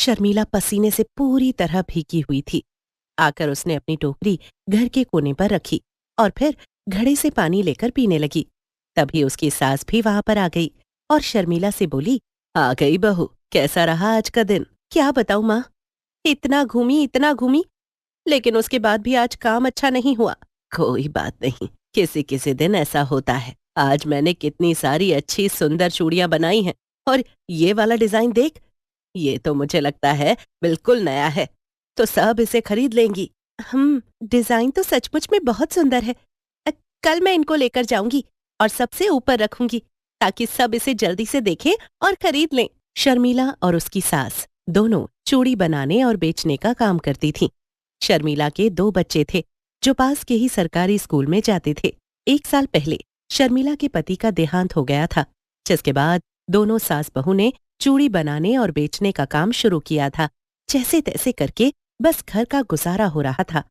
शर्मिला पसीने से पूरी तरह भीगी हुई थी। आकर उसने अपनी टोकरी घर के कोने पर रखी और फिर घड़े से पानी लेकर पीने लगी। तभी उसकी सास भी वहां पर आ गई और शर्मिला से बोली, आ गई बहू, कैसा रहा आज का दिन? क्या बताऊं माँ, इतना घूमी, लेकिन उसके बाद भी आज काम अच्छा नहीं हुआ। कोई बात नहीं, किसी किसी दिन ऐसा होता है। आज मैंने कितनी सारी अच्छी सुंदर चूड़ियां बनाई हैं, और ये वाला डिजाइन देख, ये तो मुझे लगता है बिल्कुल नया है, तो सब इसे खरीद लेंगी। डिजाइन तो सचमुच में बहुत सुंदर है। कल मैं इनको लेकर जाऊंगी और सबसे ऊपर रखूंगी, ताकि सब इसे जल्दी से देखें और खरीद लें। शर्मिला और उसकी सास दोनों चूड़ी बनाने और बेचने का काम करती थीं। शर्मिला के 2 बच्चे थे, जो पास के ही सरकारी स्कूल में जाते थे। 1 साल पहले शर्मिला के पति का देहांत हो गया था, जिसके बाद दोनों सास बहू ने चूड़ी बनाने और बेचने का काम शुरू किया था। जैसे तैसे करके बस घर का गुजारा हो रहा था।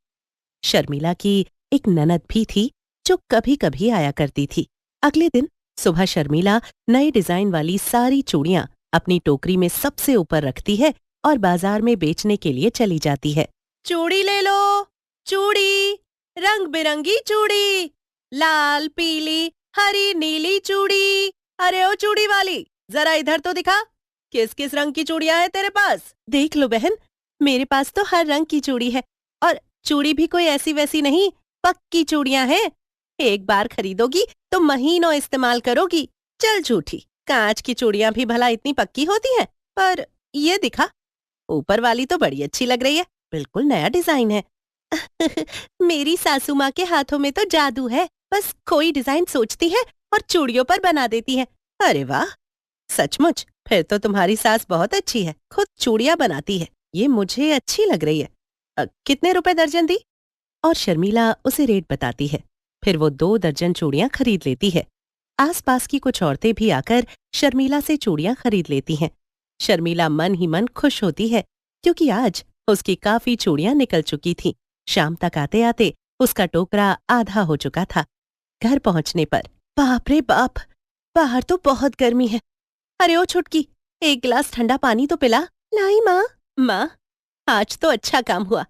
शर्मिला की एक ननद भी थी, जो कभी कभी आया करती थी। अगले दिन सुबह शर्मिला नए डिजाइन वाली सारी चूड़ियां अपनी टोकरी में सबसे ऊपर रखती है और बाजार में बेचने के लिए चली जाती है। चूड़ी ले लो, चूड़ी, रंग बिरंगी चूड़ी, लाल पीली हरी नीली चूड़ी। अरे ओ चूड़ी वाली, जरा इधर तो दिखा, किस किस रंग की चूड़ियां हैं तेरे पास? देख लो बहन, मेरे पास तो हर रंग की चूड़ी है, और चूड़ी भी कोई ऐसी वैसी नहीं, पक्की चूड़ियां हैं। एक बार खरीदोगी तो महीनों इस्तेमाल करोगी। चल झूठी, कांच की चूड़ियां भी भला इतनी पक्की होती हैं? पर ये दिखा, ऊपर वाली तो बड़ी अच्छी लग रही है, बिल्कुल नया डिजाइन है। मेरी सासू माँ के हाथों में तो जादू है, बस कोई डिजाइन सोचती है और चूड़ियों पर बना देती है। अरे वाह, सचमुच, फिर तो तुम्हारी सास बहुत अच्छी है, खुद चूड़ियां बनाती है। ये मुझे अच्छी लग रही है। कितने रुपए दर्जन दी? और शर्मिला उसे रेट बताती है। फिर वो 2 दर्जन चूड़ियां खरीद लेती है। आसपास की कुछ औरतें भी आकर शर्मिला से चूड़ियां खरीद लेती हैं। शर्मिला मन ही मन खुश होती है, क्योंकि आज उसकी काफी चूड़ियां निकल चुकी थीं। शाम तक आते आते उसका टोकरा आधा हो चुका था। घर पहुंचने पर, बाप रे बाप, बाहर तो बहुत गर्मी है। अरे ओ छुटकी, एक गिलास ठंडा पानी तो पिला। लाई माँ। माँ, आज तो अच्छा काम हुआ।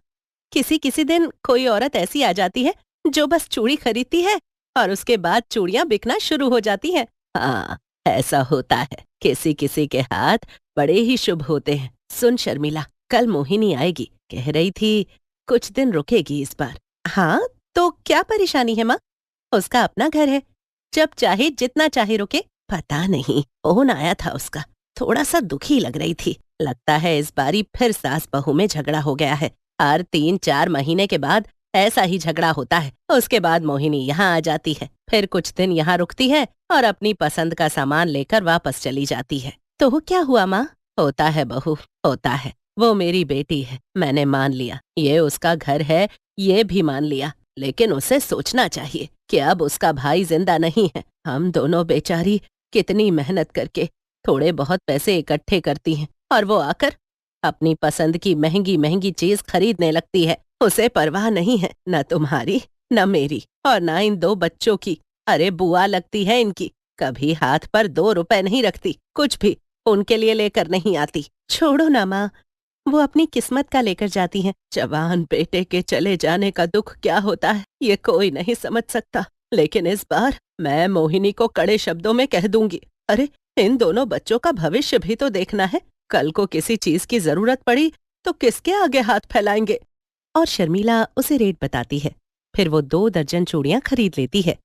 किसी किसी दिन कोई औरत ऐसी आ जाती है, जो बस चूड़ी खरीदती है और उसके बाद चूड़ियां बिकना शुरू हो जाती हैं। हाँ, ऐसा होता है, किसी किसी के हाथ बड़े ही शुभ होते हैं। सुन शर्मिला, कल मोहिनी आएगी, कह रही थी कुछ दिन रुकेगी इस बार। हाँ, तो क्या परेशानी है माँ? उसका अपना घर है, जब चाहे जितना चाहे रुके। पता नहीं, फोन आया था उसका, थोड़ा सा दुखी लग रही थी। लगता है इस बारी फिर सास बहू में झगड़ा हो गया है। हर 3-4 महीने के बाद ऐसा ही झगड़ा होता है। उसके बाद मोहिनी यहाँ आ जाती है, फिर कुछ दिन यहाँ रुकती है और अपनी पसंद का सामान लेकर वापस चली जाती है। तो क्या हुआ माँ? होता है बहू, होता है। वो मेरी बेटी है, मैंने मान लिया। ये उसका घर है, ये भी मान लिया। लेकिन उसे सोचना चाहिए कि अब उसका भाई जिंदा नहीं है। हम दोनों बेचारी कितनी मेहनत करके थोड़े बहुत पैसे इकट्ठे करती हैं, और वो आकर अपनी पसंद की महंगी महंगी चीज खरीदने लगती है। उसे परवाह नहीं है, न तुम्हारी, न मेरी, और न इन 2 बच्चों की। अरे बुआ लगती है इनकी, कभी हाथ पर 2 रुपए नहीं रखती, कुछ भी उनके लिए लेकर नहीं आती। छोड़ो ना माँ, वो अपनी किस्मत का लेकर जाती हैं। जवान बेटे के चले जाने का दुख क्या होता है, ये कोई नहीं समझ सकता। लेकिन इस बार मैं मोहिनी को कड़े शब्दों में कह दूंगी। अरे, इन दोनों बच्चों का भविष्य भी तो देखना है। कल को किसी चीज की जरूरत पड़ी तो किसके आगे हाथ फैलाएंगे? और शर्मिला उसे रेट बताती है। फिर वो 2 दर्जन चूड़ियां खरीद लेती है।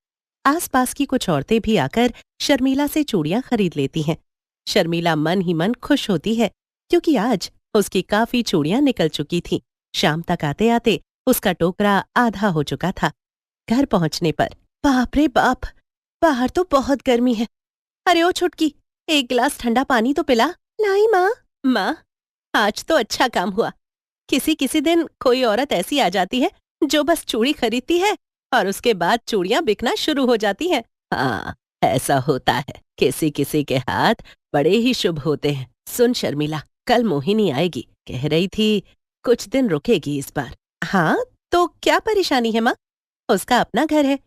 आसपास की कुछ औरतें भी आकर शर्मिला से चूड़ियां खरीद लेती हैं। शर्मिला मन ही मन खुश होती है, क्योंकि आज उसकी काफी चूड़ियां निकल चुकी थीं। शाम तक आते आते उसका टोकरा आधा हो चुका था। घर पहुंचने पर, बाप रे बाप, बाहर तो बहुत गर्मी है। अरे ओ छुटकी, एक गिलास ठंडा पानी तो पिला। लाई माँ। माँ, आज तो अच्छा काम हुआ। किसी किसी दिन कोई औरत ऐसी आ जाती है, जो बस चूड़ी खरीदती है और उसके बाद चूड़ियां बिकना शुरू हो जाती हैं। हाँ, ऐसा होता है, किसी किसी के हाथ बड़े ही शुभ होते हैं। सुन शर्मिला, कल मोहिनी आएगी, कह रही थी कुछ दिन रुकेगी इस बार। हाँ, तो क्या परेशानी है माँ? उसका अपना घर है,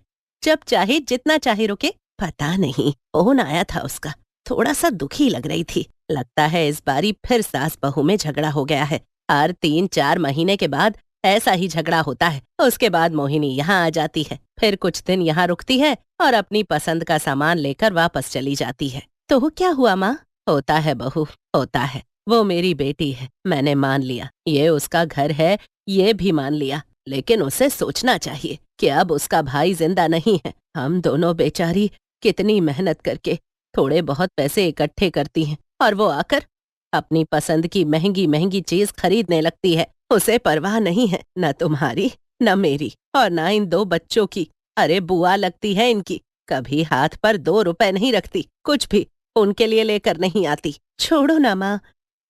जब चाहे जितना चाहे रुके। पता नहीं, फोन आया था उसका, थोड़ा सा दुखी लग रही थी। लगता है इस बारी फिर सास बहू में झगड़ा हो गया है। हर 3-4 महीने के बाद ऐसा ही झगड़ा होता है। उसके बाद मोहिनी यहाँ आ जाती है, फिर कुछ दिन यहाँ रुकती है और अपनी पसंद का सामान लेकर वापस चली जाती है। तो क्या हुआ माँ? होता है बहू, होता है। वो मेरी बेटी है, मैंने मान लिया। ये उसका घर है, ये भी मान लिया। लेकिन उसे सोचना चाहिए कि अब उसका भाई जिंदा नहीं है। हम दोनों बेचारी कितनी मेहनत करके थोड़े बहुत पैसे इकट्ठे करती हैं और वो आकर अपनी पसंद की महंगी महंगी चीज खरीदने लगती है। उसे परवाह नहीं है, न तुम्हारी न मेरी और न इन 2 बच्चों की। अरे बुआ लगती है इनकी, कभी हाथ पर 2 रुपए नहीं रखती, कुछ भी उनके लिए लेकर नहीं आती। छोड़ो ना माँ,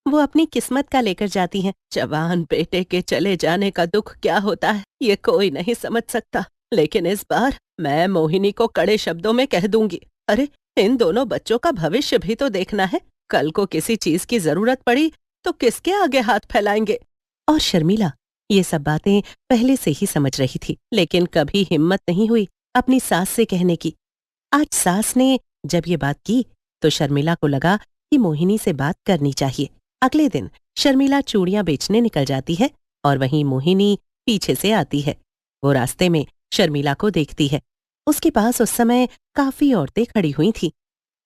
वो अपनी किस्मत का लेकर जाती हैं। जवान बेटे के चले जाने का दुख क्या होता है ये कोई नहीं समझ सकता। लेकिन इस बार मैं मोहिनी को कड़े शब्दों में कह दूंगी। अरे इन दोनों बच्चों का भविष्य भी तो देखना है। कल को किसी चीज की जरूरत पड़ी तो किसके आगे हाथ फैलाएंगे। और शर्मिला ये सब बातें पहले से ही समझ रही थी, लेकिन कभी हिम्मत नहीं हुई अपनी सास से कहने की। आज सास ने जब ये बात की तो शर्मिला को लगा कि मोहिनी से बात करनी चाहिए। अगले दिन शर्मिला चूड़ियां बेचने निकल जाती है और वहीं मोहिनी पीछे से आती है। वो रास्ते में शर्मिला को देखती है। उसके पास उस समय काफी औरतें खड़ी हुई थीं।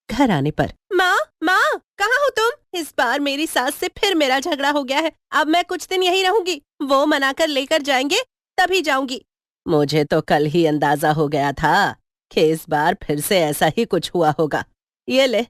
घर आने पर माँ माँ कहाँ हो तुम? इस बार मेरी सास से फिर मेरा झगड़ा हो गया है। अब मैं कुछ दिन यहीं रहूंगी, वो मनाकर लेकर जाएंगे तभी जाऊंगी। मुझे तो कल ही अंदाजा हो गया था कि इस बार फिर से ऐसा ही कुछ हुआ होगा। ये ले,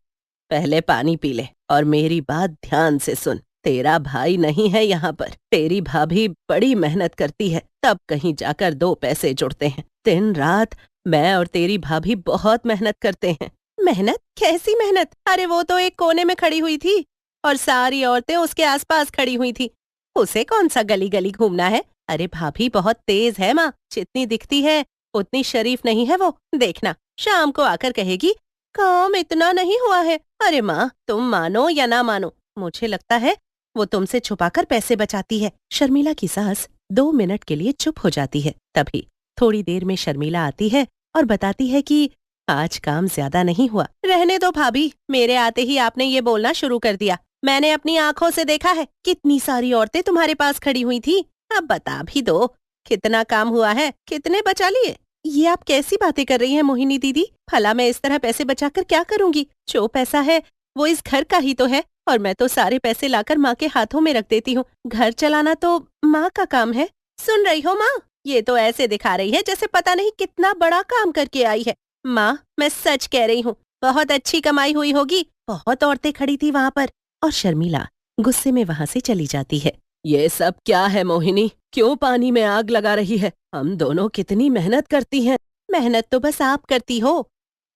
पहले पानी पी ले और मेरी बात ध्यान से सुन। तेरा भाई नहीं है यहाँ पर, तेरी भाभी बड़ी मेहनत करती है, तब कहीं जाकर 2 पैसे जुड़ते हैं। दिन रात मैं और तेरी भाभी बहुत मेहनत करते हैं। मेहनत? कैसी मेहनत? अरे वो तो एक कोने में खड़ी हुई थी और सारी औरतें उसके आसपास खड़ी हुई थी। उसे कौन सा गली गली घूमना है? अरे भाभी बहुत तेज है माँ, जितनी दिखती है उतनी शरीफ नहीं है वो। देखना शाम को आकर कहेगी काम इतना नहीं हुआ है। अरे माँ तुम मानो या ना मानो, मुझे लगता है वो तुमसे छुपाकर पैसे बचाती है। शर्मिला की सास 2 मिनट के लिए चुप हो जाती है। तभी थोड़ी देर में शर्मिला आती है और बताती है कि आज काम ज्यादा नहीं हुआ। रहने दो भाभी, मेरे आते ही आपने ये बोलना शुरू कर दिया। मैंने अपनी आंखों से देखा है कितनी सारी औरतें तुम्हारे पास खड़ी हुई थी। अब बता भी दो कितना काम हुआ है, कितने बचा लिए? ये आप कैसी बातें कर रही हैं मोहिनी दीदी? भला मैं इस तरह पैसे बचाकर क्या करूंगी? जो पैसा है वो इस घर का ही तो है और मैं तो सारे पैसे लाकर माँ के हाथों में रख देती हूँ। घर चलाना तो माँ का काम है। सुन रही हो माँ? ये तो ऐसे दिखा रही है जैसे पता नहीं कितना बड़ा काम करके आई है। माँ मैं सच कह रही हूँ, बहुत अच्छी कमाई हुई होगी। बहुत औरतें खड़ी थी वहाँ पर। और शर्मिला गुस्से में वहाँ से चली जाती है। ये सब क्या है मोहिनी? क्यों पानी में आग लगा रही है? हम दोनों कितनी मेहनत करती हैं। मेहनत तो बस आप करती हो।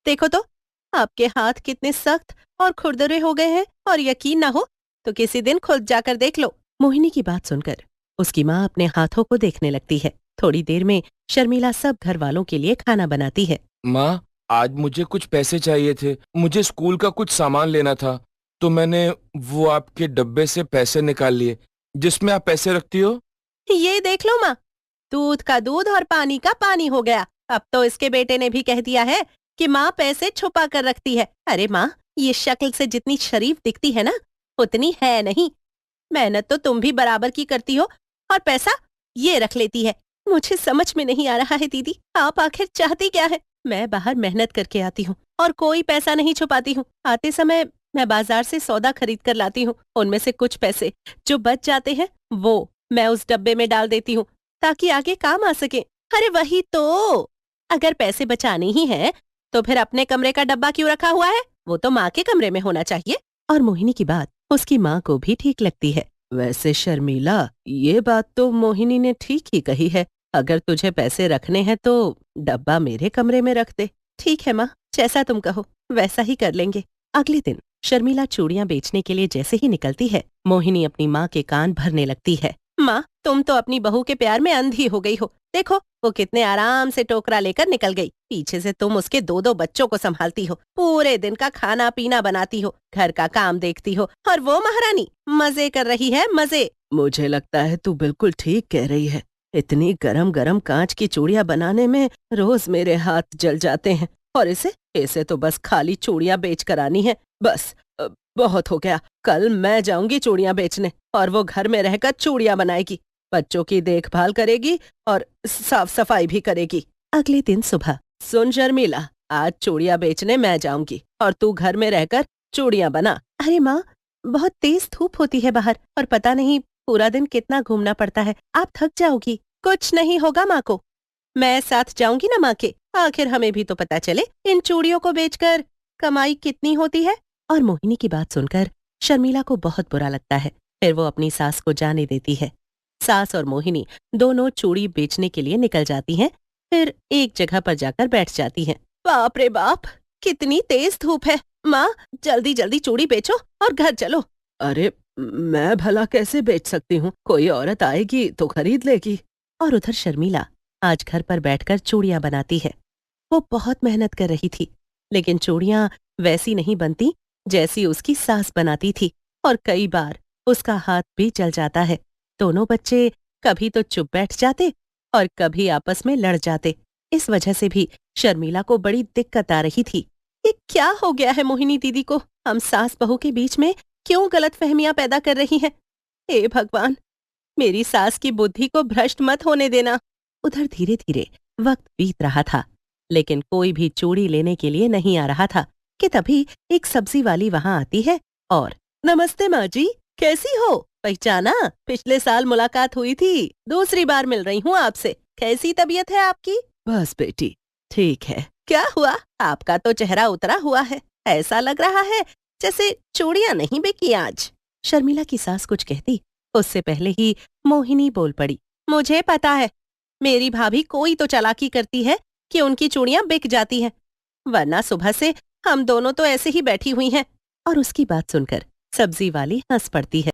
देखो तो आपके हाथ कितने सख्त और खुरदरे हो गए हैं, और यकीन ना हो तो किसी दिन खुद जाकर देख लो। मोहिनी की बात सुनकर उसकी माँ अपने हाथों को देखने लगती है। थोड़ी देर में शर्मिला सब घर वालों के लिए खाना बनाती है। माँ, आज मुझे कुछ पैसे चाहिए थे। मुझे स्कूल का कुछ सामान लेना था, तो मैंने वो आपके डब्बे से पैसे निकाल लिए जिसमें आप पैसे रखती हो। ये देख लो माँ, दूध का दूध और पानी का पानी हो गया। अब तो इसके बेटे ने भी कह दिया है कि माँ पैसे छुपा कर रखती है। अरे माँ, ये शक्ल से जितनी शरीफ दिखती है ना, उतनी है नहीं। मेहनत तो तुम भी बराबर की करती हो और पैसा ये रख लेती है। मुझे समझ में नहीं आ रहा है दीदी, आप आखिर चाहती क्या है? मैं बाहर मेहनत करके आती हूँ और कोई पैसा नहीं छुपाती हूँ। आते समय मैं बाजार से सौदा खरीद कर लाती हूँ। उनमें से कुछ पैसे जो बच जाते हैं वो मैं उस डब्बे में डाल देती हूँ ताकि आगे काम आ सके। अरे वही तो, अगर पैसे बचाने ही हैं तो फिर अपने कमरे का डब्बा क्यों रखा हुआ है? वो तो माँ के कमरे में होना चाहिए। और मोहिनी की बात उसकी माँ को भी ठीक लगती है। वैसे शर्मिला, ये बात तो मोहिनी ने ठीक ही कही है। अगर तुझे पैसे रखने हैं तो डब्बा मेरे कमरे में रख दे। ठीक है माँ, जैसा तुम कहो वैसा ही कर लेंगे। अगले दिन शर्मिला चूड़ियां बेचने के लिए जैसे ही निकलती है, मोहिनी अपनी माँ के कान भरने लगती है। माँ, तुम तो अपनी बहू के प्यार में अंधी हो गई हो। देखो वो कितने आराम से टोकरा लेकर निकल गई। पीछे से तुम उसके 2-2 बच्चों को संभालती हो, पूरे दिन का खाना पीना बनाती हो, घर का काम देखती हो, और वो महारानी मजे कर रही है, मजे। मुझे लगता है तू बिल्कुल ठीक कह रही है। इतनी गरम गरम कांच की चूड़ियां बनाने में रोज मेरे हाथ जल जाते हैं, और इसे इसे तो बस खाली चूड़ियां बेच कर आनी है। बस बहुत हो गया। कल मैं जाऊंगी चूड़ियां बेचने और वो घर में रहकर चूड़ियां बनाएगी, बच्चों की देखभाल करेगी और साफ सफाई भी करेगी। अगले दिन सुबह, सुन शर्मिला, आज चूड़ियां बेचने मैं जाऊंगी और तू घर में रहकर चूड़ियां बना। अरे माँ, बहुत तेज धूप होती है बाहर और पता नहीं पूरा दिन कितना घूमना पड़ता है, आप थक जाओगी। कुछ नहीं होगा माँ को, मैं साथ जाऊंगी ना माँ के। आखिर हमें भी तो पता चले इन चूड़ियों को बेचकर कमाई कितनी होती है। और मोहिनी की बात सुनकर शर्मिला को बहुत बुरा लगता है। फिर वो अपनी सास को जाने देती है। सास और मोहिनी दोनों चूड़ी बेचने के लिए निकल जाती हैं। फिर एक जगह पर जाकर बैठ जाती हैं। बाप रे बाप, कितनी तेज धूप है। माँ, जल्दी जल्दी चूड़ी बेचो और घर चलो। अरे, मैं भला कैसे बेच सकती हूँ, कोई औरत आएगी तो खरीद लेगी। और उधर शर्मिला आज घर पर बैठकर चूड़ियां बनाती है। वो बहुत मेहनत कर रही थी, लेकिन चूड़ियां वैसी नहीं बनती जैसी उसकी सास बनाती थी, और कई बार उसका हाथ भी जल जाता है। दोनों बच्चे कभी तो चुप बैठ जाते और कभी आपस में लड़ जाते। इस वजह से भी शर्मिला को बड़ी दिक्कत आ रही थी। ये क्या हो गया है मोहिनी दीदी को? हम सास बहू के बीच में क्यों गलतफहमियां पैदा कर रही हैं? हे भगवान, मेरी सास की बुद्धि को भ्रष्ट मत होने देना। उधर धीरे धीरे वक्त बीत रहा था, लेकिन कोई भी चूड़ी लेने के लिए नहीं आ रहा था कि तभी एक सब्जी वाली वहां आती है और, नमस्ते माँ जी, कैसी हो? पहचाना? पिछले साल मुलाकात हुई थी, दूसरी बार मिल रही हूँ आपसे। कैसी तबीयत है आपकी? बस बेटी, ठीक है। क्या हुआ? आपका तो चेहरा उतरा हुआ है, ऐसा लग रहा है जैसे चूड़ियां नहीं बिकी आज। शर्मिला की सास कुछ कहती उससे पहले ही मोहिनी बोल पड़ी। मुझे पता है, मेरी भाभी कोई तो चालाकी करती है कि उनकी चूड़ियां बिक जाती हैं, वरना सुबह से हम दोनों तो ऐसे ही बैठी हुई हैं। और उसकी बात सुनकर सब्जी वाली हंस पड़ती है।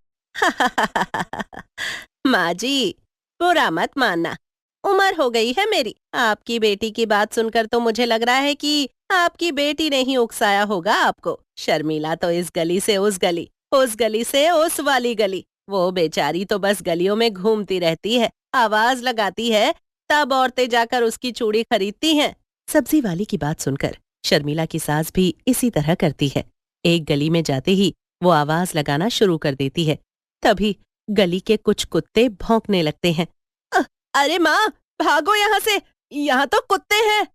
माँ जी, बुरा मत मानना, उम्र हो गई है मेरी। आपकी बेटी की बात सुनकर तो मुझे लग रहा है कि आपकी बेटी ने ही उकसाया होगा आपको। शर्मिला तो इस गली से उस गली, उस गली से उस वाली गली, वो बेचारी तो बस गलियों में घूमती रहती है, आवाज लगाती है, तब औरतें जाकर उसकी चूड़ी खरीदती हैं। सब्जी वाली की बात सुनकर शर्मिला की सास भी इसी तरह करती है। एक गली में जाते ही वो आवाज लगाना शुरू कर देती है। तभी गली के कुछ कुत्ते भौंकने लगते हैं। अरे माँ, भागो यहाँ से, यहाँ तो कुत्ते हैं।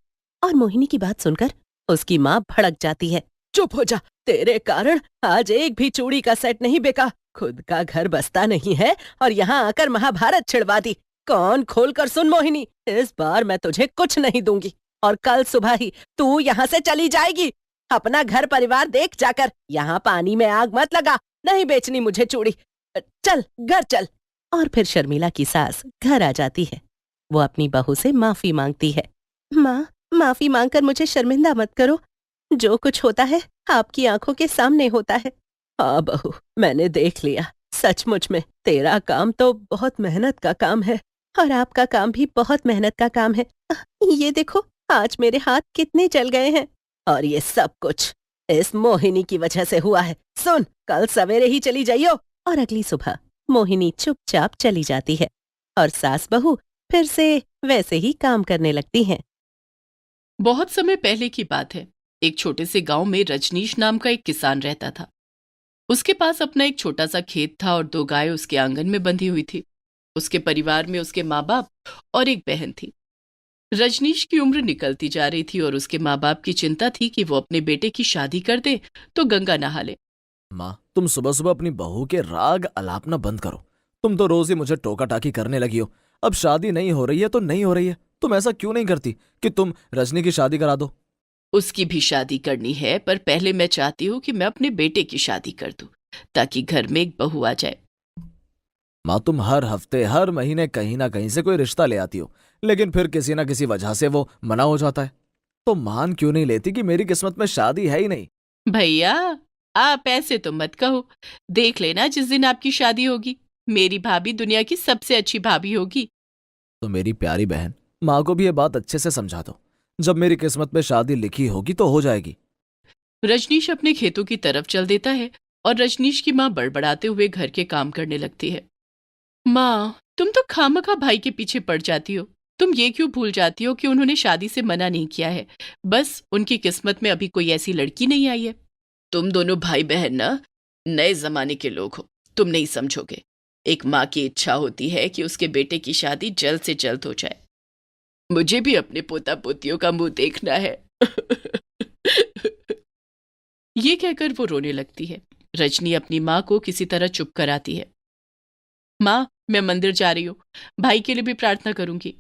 और मोहिनी की बात सुनकर उसकी माँ भड़क जाती है। चुप हो जा, तेरे कारण आज एक भी चूड़ी का सेट नहीं बिका। खुद का घर बसता नहीं है और यहाँ आकर महाभारत छिड़वा दी। कौन खोल कर सुन मोहिनी, इस बार मैं तुझे कुछ नहीं दूंगी और कल सुबह ही तू यहाँ से चली जाएगी। अपना घर परिवार देख जाकर, यहाँ पानी में आग मत लगा। नहीं बेचनी मुझे चूड़ी, चल घर चल। और फिर शर्मिला की सास घर आ जाती है। वो अपनी बहू से माफी मांगती है। माँ, माफी मांगकर मुझे शर्मिंदा मत करो। जो कुछ होता है आपकी आंखों के सामने होता है। हाँ बहू, मैंने देख लिया, सचमुच में तेरा काम तो बहुत मेहनत का काम है और आपका काम भी बहुत मेहनत का काम है। ये देखो, आज मेरे हाथ कितने जल गए हैं, और ये सब कुछ इस मोहिनी की वजह से हुआ है। सुन, कल सवेरे ही चली जाइयो। और अगली सुबह मोहिनी चुपचाप चली जाती है और सास बहू फिर से वैसे ही काम करने लगती हैं। बहुत समय पहले की बात है। एक छोटे से गांव में रजनीश नाम का एक किसान रहता था। उसके पास अपना एक छोटा सा खेत था और 2 गायें उसके आंगन में बंधी हुई थी। उसके परिवार में उसके माँ बाप और एक बहन थी। रजनीश की उम्र निकलती जा रही थी और उसके माँ बाप की चिंता थी कि वो अपने बेटे की शादी कर दे तो गंगा नहा ले। माँ, तुम सुबह सुबह अपनी बहू के राग अलापना बंद करो। तुम तो रोज ही मुझे टोका टाकी करने लगी हो। अब शादी नहीं हो रही है तो नहीं हो रही है, तुम ऐसा क्यों नहीं करती कि तुम रजनी की शादी करा दो? उसकी भी शादी करनी है, पर पहले मैं चाहती हूँ कि मैं अपने बेटे की शादी कर दूं ताकि घर में एक बहू आ जाए। माँ, तुम हर हफ्ते हर महीने कहीं ना कहीं से कोई रिश्ता ले आती हो, लेकिन फिर किसी ना किसी वजह से वो मना हो जाता है। तो मान क्यों नहीं लेती कि मेरी किस्मत में शादी है ही नहीं? भैया, आप ऐसे तो मत कहो। देख लेना, जिस दिन आपकी शादी होगी मेरी भाभी दुनिया की सबसे अच्छी भाभी होगी। तो मेरी प्यारी बहन, माँ को भी ये बात अच्छे से समझा दो। जब मेरी किस्मत में शादी लिखी होगी तो हो जाएगी। रजनीश अपने खेतों की तरफ चल देता है और रजनीश की माँ बड़बड़ाते हुए घर के काम करने लगती है। माँ, तुम तो खामखा भाई के पीछे पड़ जाती हो। तुम ये क्यों भूल जाती हो कि उन्होंने शादी से मना नहीं किया है? बस उनकी किस्मत में अभी कोई ऐसी लड़की नहीं आई है। तुम दोनों भाई बहन ना नए जमाने के लोग हो, तुम नहीं समझोगे। एक माँ की इच्छा होती है कि उसके बेटे की शादी जल्द से जल्द हो जाए। मुझे भी अपने पोता पोतियों का मुंह देखना है। ये कहकर वो रोने लगती है। रजनी अपनी माँ को किसी तरह चुप कराती है। माँ, मैं मंदिर जा रही हूँ, भाई के लिए भी प्रार्थना करूंगी।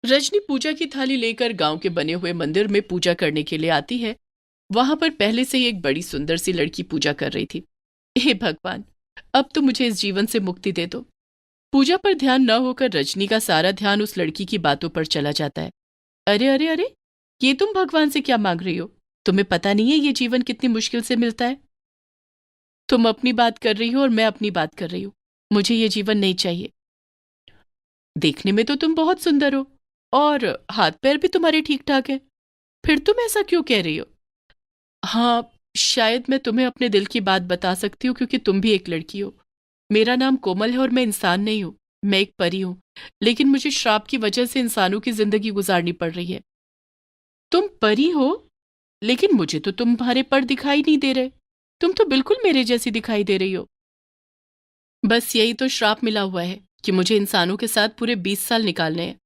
रजनी पूजा की थाली लेकर गांव के बने हुए मंदिर में पूजा करने के लिए आती है। वहां पर पहले से ही एक बड़ी सुंदर सी लड़की पूजा कर रही थी। हे भगवान, अब तो मुझे इस जीवन से मुक्ति दे दो। पूजा पर ध्यान न होकर रजनी का सारा ध्यान उस लड़की की बातों पर चला जाता है। अरे अरे अरे, ये तुम भगवान से क्या मांग रही हो? तुम्हें पता नहीं है ये जीवन कितनी मुश्किल से मिलता है? तुम अपनी बात कर रही हो और मैं अपनी बात कर रही हूँ। मुझे ये जीवन नहीं चाहिए। देखने में तो तुम बहुत सुंदर हो और हाथ पैर भी तुम्हारे ठीक ठाक है, फिर तुम ऐसा क्यों कह रही हो? हाँ, शायद मैं तुम्हें अपने दिल की बात बता सकती हूँ क्योंकि तुम भी एक लड़की हो। मेरा नाम कोमल है और मैं इंसान नहीं हूँ, मैं एक परी हूँ। लेकिन मुझे श्राप की वजह से इंसानों की जिंदगी गुजारनी पड़ रही है। तुम परी हो, लेकिन मुझे तो तुम्हारे पर दिखाई नहीं दे रहे। तुम तो बिल्कुल मेरे जैसी दिखाई दे रही हो। बस यही तो श्राप मिला हुआ है कि मुझे इंसानों के साथ पूरे 20 साल निकालने हैं,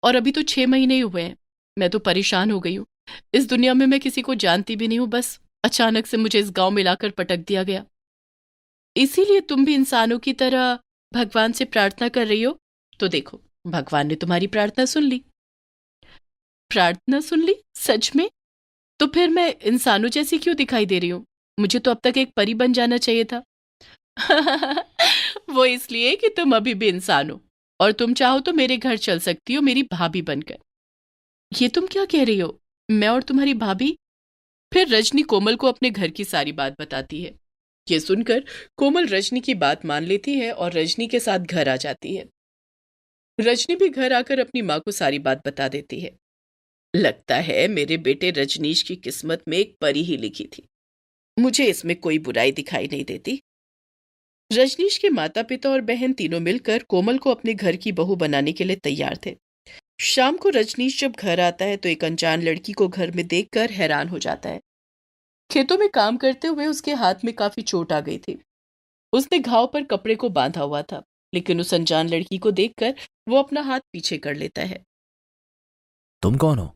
और अभी तो 6 महीने ही हुए हैं। मैं तो परेशान हो गई हूँ। इस दुनिया में मैं किसी को जानती भी नहीं हूँ, बस अचानक से मुझे इस गांव में लाकर पटक दिया गया। इसीलिए तुम भी इंसानों की तरह भगवान से प्रार्थना कर रही हो। तो देखो, भगवान ने तुम्हारी प्रार्थना सुन ली। प्रार्थना सुन ली? सच में? तो फिर मैं इंसानों जैसी क्यों दिखाई दे रही हूँ? मुझे तो अब तक एक परी बन जाना चाहिए था। वो इसलिए कि तुम अभी भी इंसान हो, और तुम चाहो तो मेरे घर चल सकती हो मेरी भाभी बनकर। ये तुम क्या कह रही हो? मैं और तुम्हारी भाभी? फिर रजनी कोमल को अपने घर की सारी बात बताती है। ये सुनकर कोमल रजनी की बात मान लेती है और रजनी के साथ घर आ जाती है। रजनी भी घर आकर अपनी माँ को सारी बात बता देती है। लगता है मेरे बेटे रजनीश की किस्मत में एक परी ही लिखी थी। मुझे इसमें कोई बुराई दिखाई नहीं देती। रजनीश के माता पिता और बहन तीनों मिलकर कोमल को अपने घर की बहू बनाने के लिए तैयार थे। शाम को रजनीश जब घर आता है तो एक अनजान लड़की को घर में देखकर हैरान हो जाता है। खेतों में काम करते हुए उसके हाथ में काफी चोट आ गई थी। उसने घाव पर कपड़े को बांधा हुआ था, लेकिन उस अनजान लड़की को देखकर वो अपना हाथ पीछे कर लेता है। तुम कौन हो?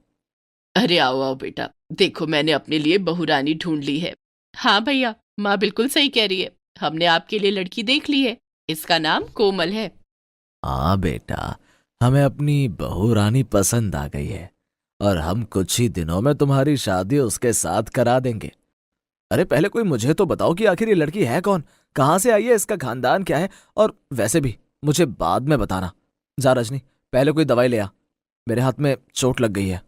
अरे आओ आओ बेटा, देखो मैंने अपने लिए बहू रानी ढूंढ ली है। हाँ भैया, माँ बिल्कुल सही कह रही है। हमने आपके लिए लड़की देख ली है। इसका नाम कोमल है। हाँ बेटा, हमें अपनी बहू रानी पसंद आ गई है और हम कुछ ही दिनों में तुम्हारी शादी उसके साथ करा देंगे। अरे पहले कोई मुझे तो बताओ कि आखिर ये लड़की है कौन, कहाँ से आई है, इसका खानदान क्या है, और वैसे भी मुझे बाद में बताना। जा रजनी, पहले कोई दवाई ले आ, मेरे हाथ में चोट लग गई है।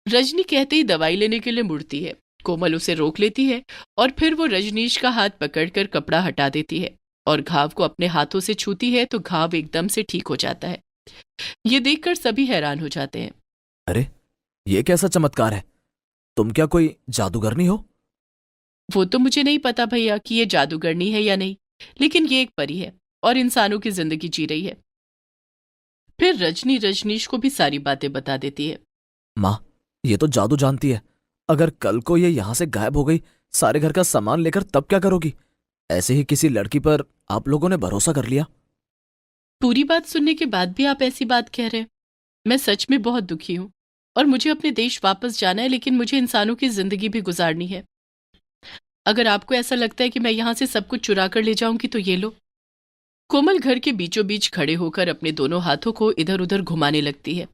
रजनी कहते ही दवाई लेने के लिए मुड़ती है। कोमल उसे रोक लेती है और फिर वो रजनीश का हाथ पकड़कर कपड़ा हटा देती है और घाव को अपने हाथों से छूती है तो घाव एकदम से ठीक हो जाता है। ये देखकर सभी हैरान हो जाते हैं। अरे ये कैसा चमत्कार है? तुम क्या कोई जादूगरनी हो? वो तो मुझे नहीं पता भैया कि ये जादूगरनी है या नहीं, लेकिन ये एक परी है और इंसानों की जिंदगी जी रही है। फिर रजनी रजनीश को भी सारी बातें बता देती है। माँ, ये तो जादू जानती है। अगर कल को ये यहां से गायब हो गई सारे घर का सामान लेकर, तब क्या करोगी? ऐसे ही किसी लड़की पर आप लोगों ने भरोसा कर लिया। पूरी बात सुनने के बाद भी आप ऐसी बात कह रहे हैं? मैं सच में बहुत दुखी हूं और मुझे अपने देश वापस जाना है, लेकिन मुझे इंसानों की जिंदगी भी गुजारनी है। अगर आपको ऐसा लगता है कि मैं यहां से सब कुछ चुरा कर ले जाऊंगी तो ये लो। कोमल घर के बीचों बीच खड़े होकर अपने दोनों हाथों को इधर उधर घुमाने लगती है।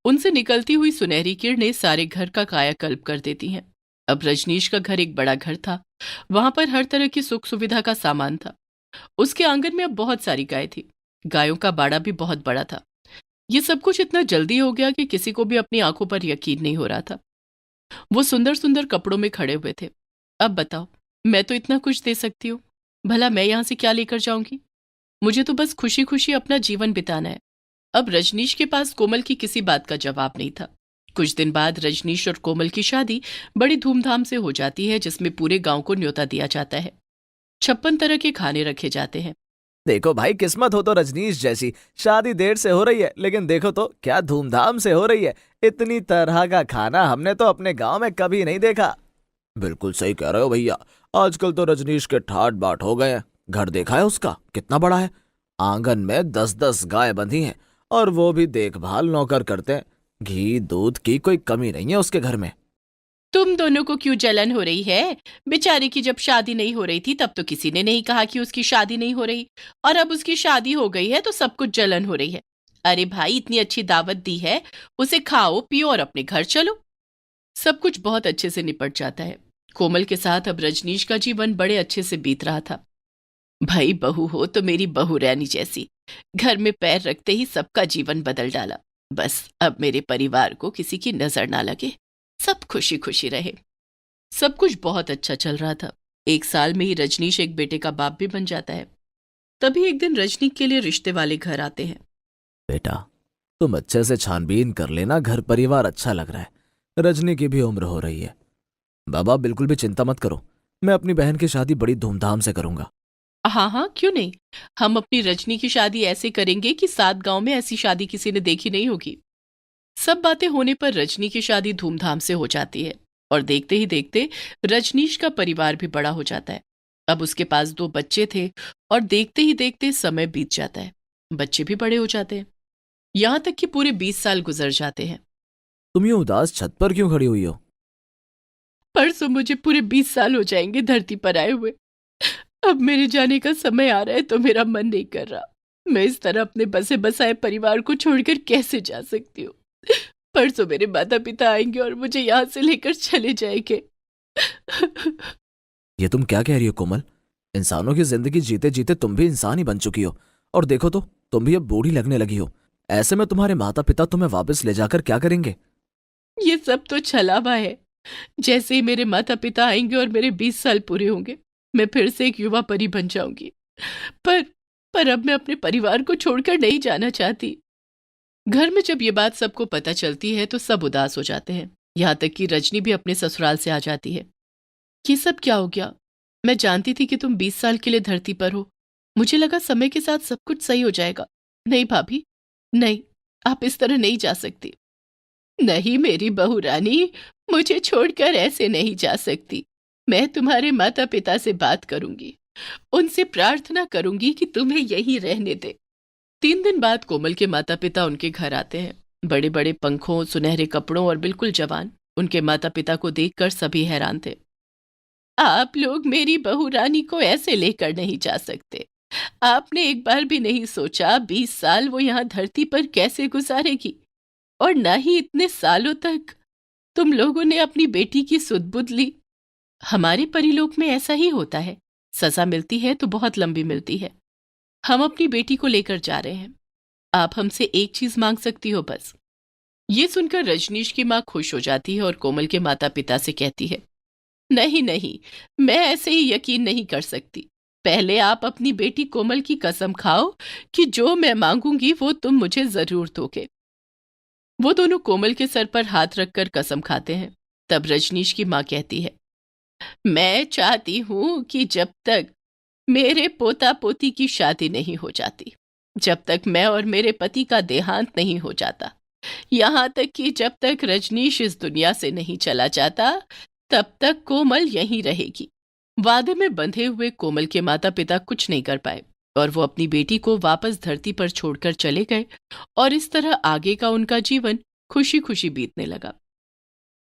उनसे निकलती हुई सुनहरी किरणें सारे घर का कायाकल्प कर देती हैं। अब रजनीश का घर एक बड़ा घर था। वहां पर हर तरह की सुख सुविधा का सामान था। उसके आंगन में अब बहुत सारी गाय थी। गायों का बाड़ा भी बहुत बड़ा था। ये सब कुछ इतना जल्दी हो गया कि किसी को भी अपनी आंखों पर यकीन नहीं हो रहा था। वो सुंदर सुंदर कपड़ों में खड़े हुए थे। अब बताओ, मैं तो इतना कुछ दे सकती हूँ, भला मैं यहां से क्या लेकर जाऊंगी? मुझे तो बस खुशी खुशी अपना जीवन बिताना है। अब रजनीश के पास कोमल की किसी बात का जवाब नहीं था। कुछ दिन बाद रजनीश और कोमल की शादी बड़ी धूमधाम से हो जाती है, जिसमें पूरे गांव को न्योता दिया जाता है। 56 तरह के खाने रखे जाते हैं। देखो भाई, किस्मत हो तो रजनीश जैसी। शादी देर से हो रही है, लेकिन देखो तो क्या धूमधाम से हो रही है। इतनी तरह का खाना हमने तो अपने गांव में कभी नहीं देखा। बिल्कुल सही कह रहे हो भैया। आजकल तो रजनीश के ठाट बाट हो गए हैं। घर देखा है उसका, कितना बड़ा है। आंगन में 10-10 गाय बंधी हैं और वो भी देखभाल नौकर करते हैं। घी दूध की कोई कमी नहीं है उसके घर में। तुम दोनों को क्यों जलन हो रही है? बेचारे की जब शादी नहीं हो रही थी तब तो किसी ने नहीं कहा कि उसकी शादी नहीं हो रही, और अब उसकी शादी हो गई है तो सब कुछ जलन हो रही है। अरे भाई, इतनी अच्छी दावत दी है, उसे खाओ पियो और अपने घर चलो। सब कुछ बहुत अच्छे से निपट जाता है। कोमल के साथ अब रजनीश का जीवन बड़े अच्छे से बीत रहा था। भाई बहू हो तो मेरी बहू रानी जैसी, घर में पैर रखते ही सबका जीवन बदल डाला। बस अब मेरे परिवार को किसी की नजर ना लगे, सब खुशी खुशी रहे। सब कुछ बहुत अच्छा चल रहा था। 1 साल में ही रजनीश एक बेटे का बाप भी बन जाता है। तभी एक दिन रजनी के लिए रिश्ते वाले घर आते हैं। बेटा, तुम अच्छे से छानबीन कर लेना, घर परिवार अच्छा लग रहा है। रजनी की भी उम्र हो रही है। बाबा बिल्कुल भी चिंता मत करो, मैं अपनी बहन की शादी बड़ी धूमधाम से करूंगा। हाँ हाँ, क्यों नहीं। हम अपनी रजनी की शादी ऐसे करेंगे कि 7 गांव में ऐसी शादी किसी ने देखी नहीं होगी। सब बातें होने पर रजनी की शादी धूमधाम से हो जाती है और देखते ही देखते रजनीश का परिवार भी बड़ा हो जाता है। अब उसके पास 2 बच्चे थे और देखते ही देखते समय बीत जाता है। बच्चे भी बड़े हो जाते हैं, यहां तक कि पूरे 20 साल गुजर जाते हैं। तुम ये उदास छत पर क्यों खड़ी हुई हो? परसों मुझे पूरे 20 साल हो जाएंगे धरती पर आए हुए। अब मेरे जाने का समय आ रहा है तो मेरा मन नहीं कर रहा। मैं इस तरह अपने बसे बसाए परिवार को छोड़कर कैसे जा सकती हूँ? परसों मेरे माता पिता आएंगे और मुझे यहाँ से लेकर चले जाएंगे। ये तुम क्या कह रही हो कोमल? इंसानों की जिंदगी जीते जीते तुम भी इंसान ही बन चुकी हो, और देखो तो तुम भी अब बूढ़ी लगने लगी हो। ऐसे में तुम्हारे माता पिता तुम्हें वापस ले जाकर क्या करेंगे? ये सब तो छलावा है। जैसे ही मेरे माता पिता आएंगे और मेरे 20 साल पूरे होंगे, मैं फिर से एक युवा परी बन जाऊंगी। पर पर अब मैं अपने परिवार को छोड़कर नहीं जाना चाहती। घर में जब ये बात सबको पता चलती है तो सब उदास हो जाते हैं, यहाँ तक कि रजनी भी अपने ससुराल से आ जाती है। ये सब क्या हो गया? मैं जानती थी कि तुम 20 साल के लिए धरती पर हो। मुझे लगा समय के साथ सब कुछ सही हो जाएगा। नहीं भाभी, नहीं, आप इस तरह नहीं जा सकती। नहीं मेरी बहू रानी, मुझे छोड़कर ऐसे नहीं जा सकती। मैं तुम्हारे माता पिता से बात करूंगी, उनसे प्रार्थना करूंगी कि तुम्हें यहीं रहने दे। 3 दिन बाद कोमल के माता पिता उनके घर आते हैं। बड़े बड़े पंखों, सुनहरे कपड़ों और बिल्कुल जवान। उनके माता पिता को देखकर सभी हैरान थे। आप लोग मेरी बहू रानी को ऐसे लेकर नहीं जा सकते। आपने एक बार भी नहीं सोचा 20 साल वो यहाँ धरती पर कैसे गुजारेगी? और न ही इतने सालों तक तुम लोगों ने अपनी बेटी की सुध-बुध ली। हमारे परिलोक में ऐसा ही होता है, सजा मिलती है तो बहुत लंबी मिलती है। हम अपनी बेटी को लेकर जा रहे हैं, आप हमसे एक चीज मांग सकती हो बस। ये सुनकर रजनीश की माँ खुश हो जाती है और कोमल के माता पिता से कहती है, नहीं नहीं, मैं ऐसे ही यकीन नहीं कर सकती। पहले आप अपनी बेटी कोमल की कसम खाओ कि जो मैं मांगूंगी वो तुम मुझे जरूर दोगे। वो दोनों कोमल के सर पर हाथ रखकर कसम खाते हैं। तब रजनीश की माँ कहती है, मैं चाहती हूं कि जब तक मेरे पोता पोती की शादी नहीं हो जाती, जब तक मैं और मेरे पति का देहांत नहीं हो जाता, यहाँ तक कि जब तक रजनीश इस दुनिया से नहीं चला जाता, तब तक कोमल यहीं रहेगी। वादे में बंधे हुए कोमल के माता पिता कुछ नहीं कर पाए और वो अपनी बेटी को वापस धरती पर छोड़कर चले गए, और इस तरह आगे का उनका जीवन खुशी खुशी बीतने लगा।